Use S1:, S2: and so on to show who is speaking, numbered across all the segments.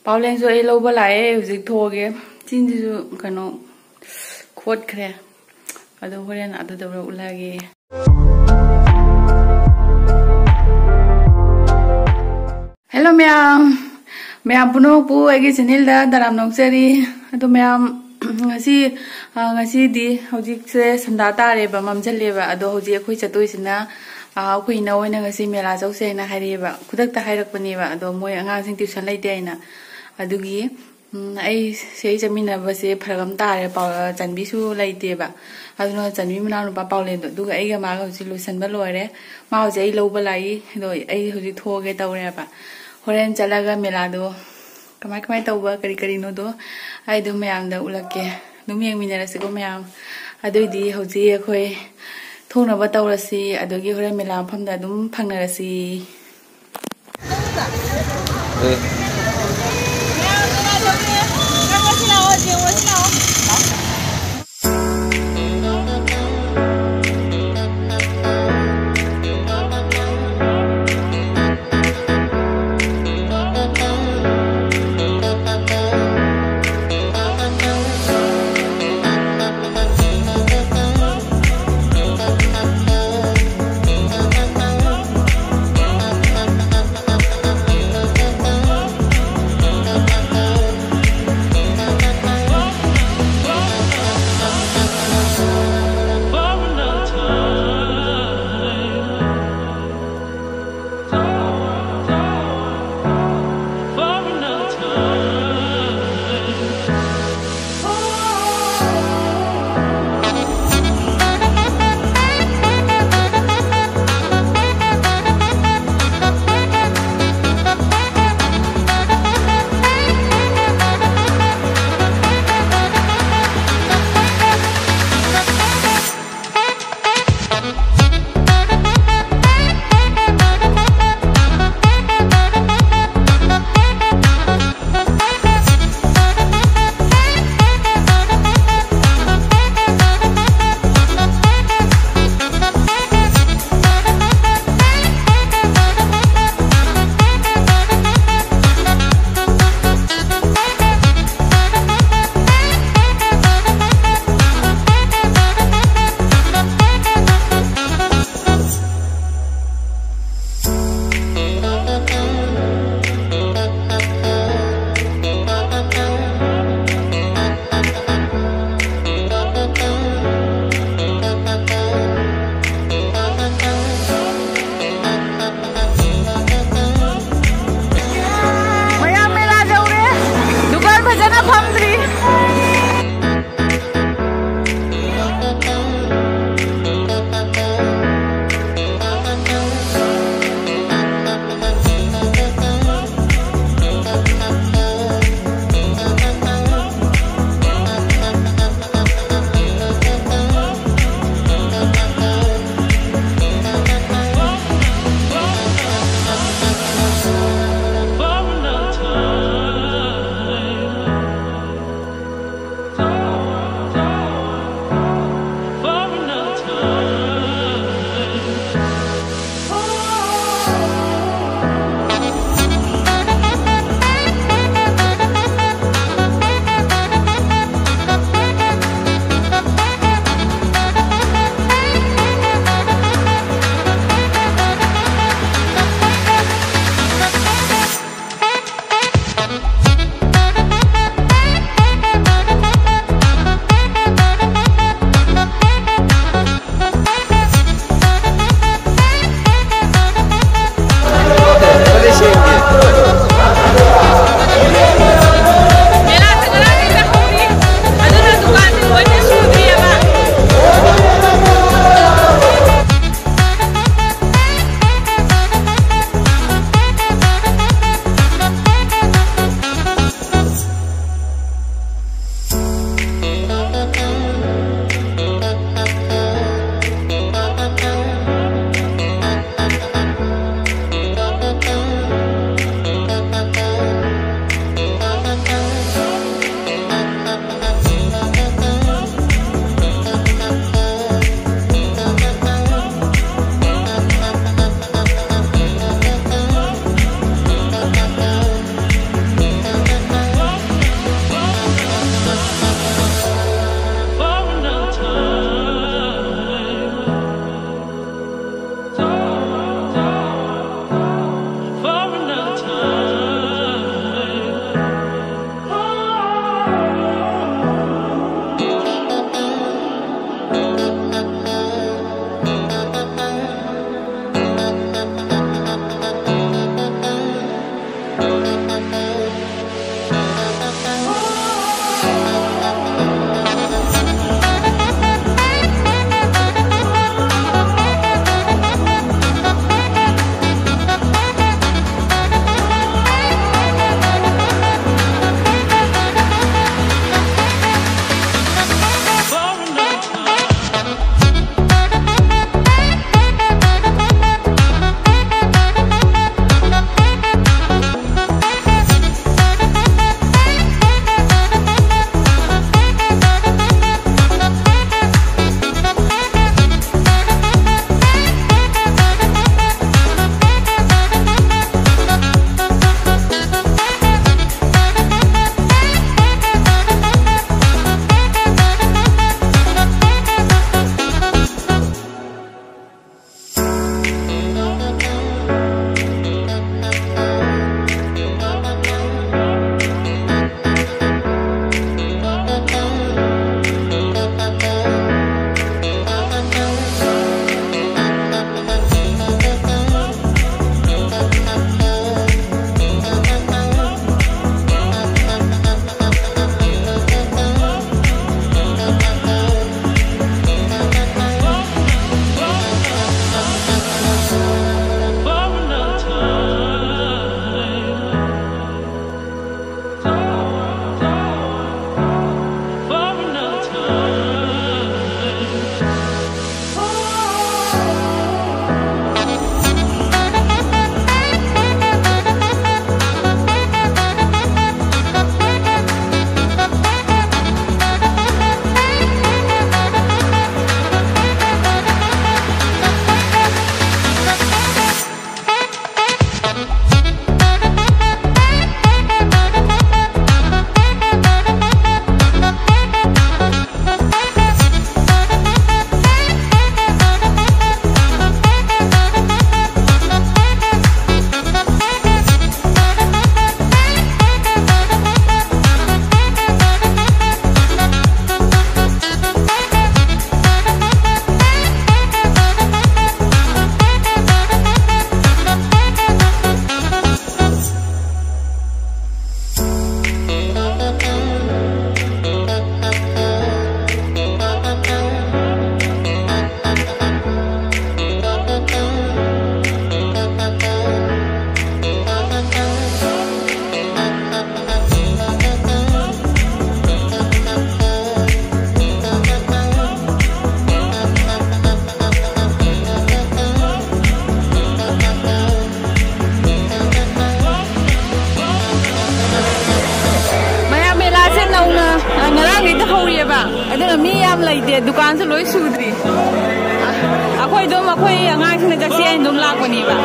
S1: पाउलेंसु ए लौबा लाए हुजिक थोगे चिनजिसु कनो खोदख्रे अदो होरेन अदुदबरा उलागे हेलो मैम मैम पुनोपु एगी चैनल दा दराम नौचरी अदो ma'am ngasi di hojik se sanda tare ba mamjale ba ado hoji akhoi chatoisina akhoi na oina ngasi mela jause na haire ba kudak ta hairak pani ba ado moi angang sing tuition laite aina adugi ai sei jamina ba se pharagam tare pa chanbi su laite ba aduna chanbi mana nu pa paule do duga ai ga ma ga hoji luisan ba loire ma hoji ai loba lai do ai hoji thoge tawre ba horen chalaga mela do kamai kamai tawba kari kari no do ai do mayam da ulake dum yeng minarasi ko mayam adoi hoji akhoi thona ba tawrasi adogi hore mela phamda dum phangnarasi दुकान से लोई सूद्री अखोई दो मखोई अंगाई से जक्सी आई दुम लाख बनी बा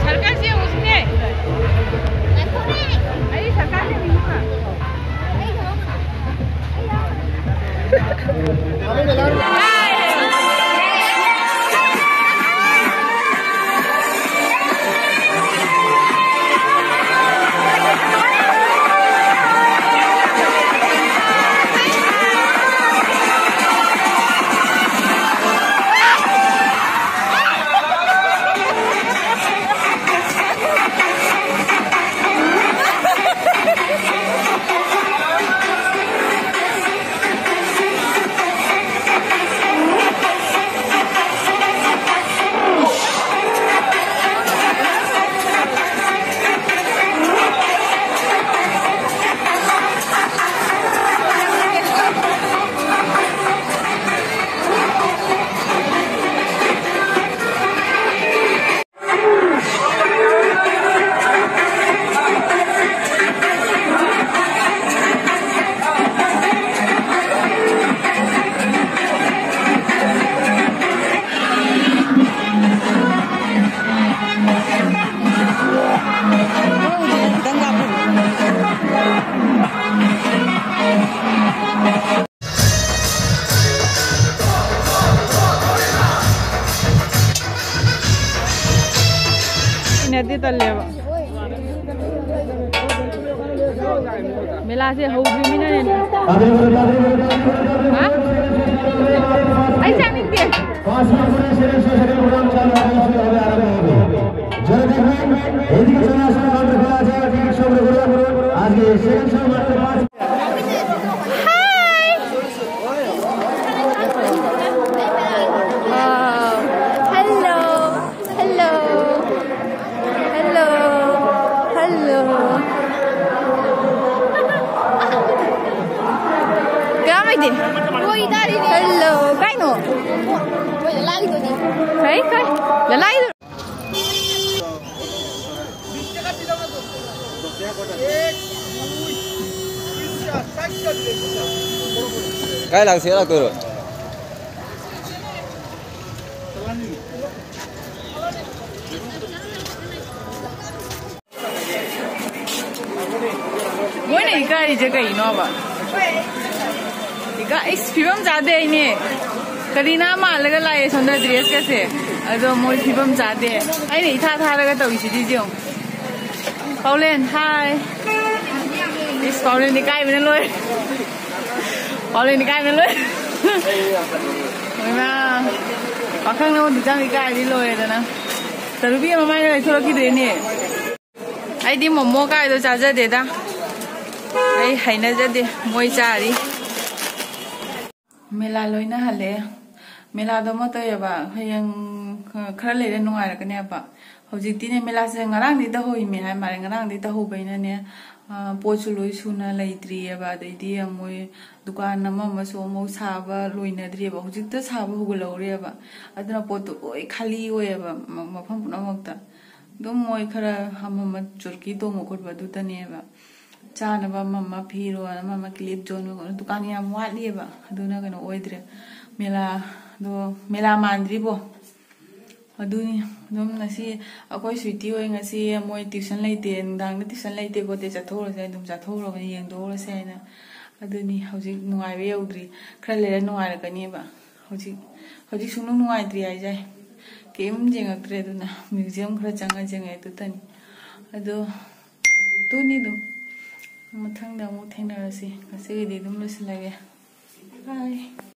S1: सरकार से उसने अरे सरकार से नहीं हुआ नदी तल्लेबा मेला से हौद्री मिना ने हां आई जानिक दे 5 मिनट में सेकंड प्रोग्राम चालू है आरंभ होगा जरा देखिए एदिके चला आसना काउंटर खुला আছে टिकट সংগ্রহ করুন আজকে সেকেন্ড শো মাত্র 5
S2: Hello, cái nữa. Lại rồi đi.
S1: Thấy coi, là lại rồi.
S3: Cái làng sẽ là cơ rồi.
S1: Mỗi này cái gì cái nó vậy? Iga experience ज़्यादा है इन्हें करीना मार लगा लाये सुंदर ड्रेस कैसे अदो मोई experience ज़्यादा है आई नहीं था लगा तो इसी चीज़ों पाउलेन हाय इस पाउलेन निकाय बने लोए पाउलेन निकाय बने लोए मैं पाखंग ना वो दुजांग निकाय भी लोए था ना तरुबी मम्मी ने थोड़ा की देने आई दी मोमो का इधर चार्जर देता आई हाई ना जाते मोई चारी मेला लोइना हले मेला दो मत यबा हयंग खरा लेरे नुंगारकने बा हौजिकती ने मेला से ngarang di ta hoi me hai mare ngarang di ta ho baina ne pochu loi suna leitri yaba deidi amoi dukan nama maso mo saba loina dri ba hojikta saba hugulore yaba aduna potu oi khali oi yaba mafam punamakta dum moi khara hamama churki do mo khotba du ta ne ba चाना बा मम्मा फिर वो ना मम्मा clip zone में दुकान यहाँ मुआली है बा दोनों का ना ओइद्रे मेला मांद्री बो अदुनी दम नसी अकोई स्वीटी होए ngasi मोई ट्यूशन लेते दांग ने ट्यूशन लेते बोते चाथोर से दुम चाथोर बने येंग दोर से ना अदुनी हौजी नुआई बे यौद्री खरा लेरे नुआई कनी बा हौजी सुनु नुआई द्री आई जाए केम जेंगक्ट्रे दुना म्यूजियम खरा चंगा जेंगे तुतनी अदो तुनी दो मथंग दा मु थेंनरसी ngasi di dum losilage bye